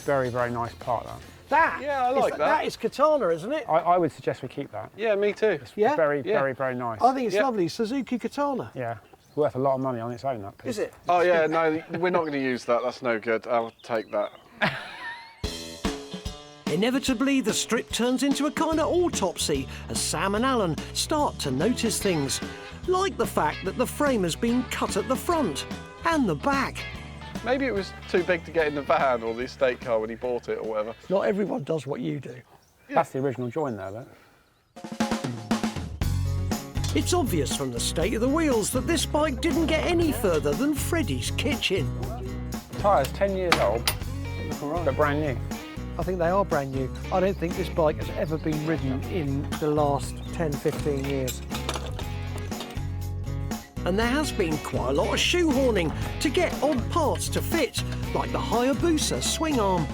very, very nice part, that. Yeah, I like that. That is katana, isn't it? I would suggest we keep that. Yeah, me too. It's Yeah? very, very, very nice. I think it's lovely. Suzuki katana. Yeah, it's worth a lot of money on its own, that piece. Is it? Oh yeah, no, we're not going to use that. That's no good. I'll take that. Inevitably, the strip turns into a kind of autopsy as Sam and Alan start to notice things, like the fact that the frame has been cut at the front and the back. Maybe it was too big to get in the van or the estate car when he bought it or whatever. Not everyone does what you do. That's the original join there, though. It's obvious from the state of the wheels that this bike didn't get any further than Freddie's kitchen. Tyres 10 years old, but brand new. I think they are brand new. I don't think this bike has ever been ridden in the last 10, 15 years. And there has been quite a lot of shoehorning to get odd parts to fit, like the Hayabusa swing arm.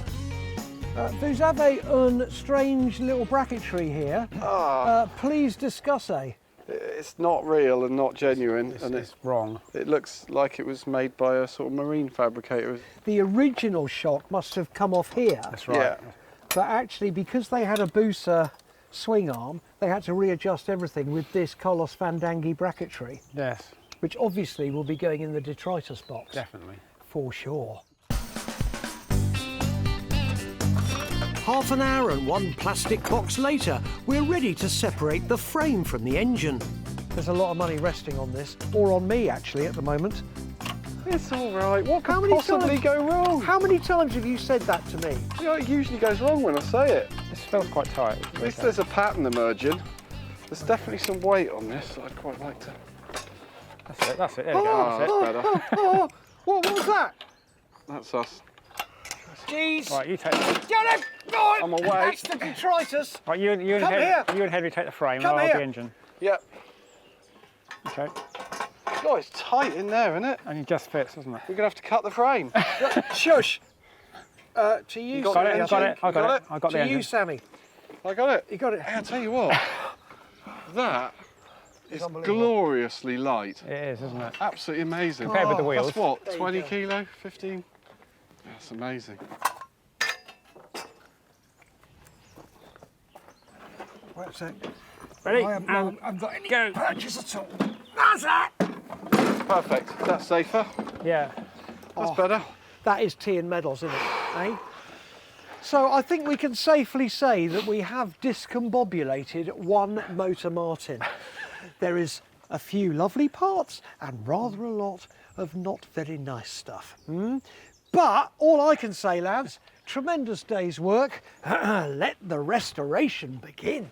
Vous avez un strange little bracketry here. Please discuss a. It's not real and not genuine, and It's wrong. it looks like it was made by a sort of marine fabricator. The original shock must have come off here. That's right. Yeah. But actually, because they had a Busa swing arm, they had to readjust everything with this Carlos Fandangi bracketry, Yes, which obviously will be going in the detritus box. definitely. For sure. Half an hour and one plastic box later, we're ready to separate the frame from the engine. There's a lot of money resting on this, or on me actually at the moment. It's all right. What How could many possibly times- go wrong? How many times have you said that to me? Yeah, it usually goes wrong when I say it. This feels quite tight. At least there's a pattern emerging. There's definitely some weight on this that I'd quite like to. That's it, that's it. There we go, that's it. Better. What was that? That's us. Jeez. Right, you take it. Get it! Go on! I'm away. That's the detritus. Right, you and Come here. Henry take the frame, Come and I'll have here. the engine. Yep. Okay. God, it's tight in there, isn't it? And it just fits, doesn't it? We're gonna have to cut the frame. Shush. To you, got Got it, the I got engine? it, I got it. I got the To engine. you, Sammy. I got it. You got it. Hey, I'll tell you what. That is unbelievable. gloriously light. It is, isn't it? Absolutely amazing. Compared with the wheels. That's what, There you 20 go. kilo, 15? That's amazing. Wait a sec. Ready? I haven't got any go. purchase at all. That's that. Perfect. That's safer. Yeah. That's better. That is tea and medals, isn't it? Eh? So I think we can safely say that we have discombobulated one Moto Martin. There is a few lovely parts and rather a lot of not very nice stuff. But all I can say, lads, tremendous day's work. Let the restoration begin.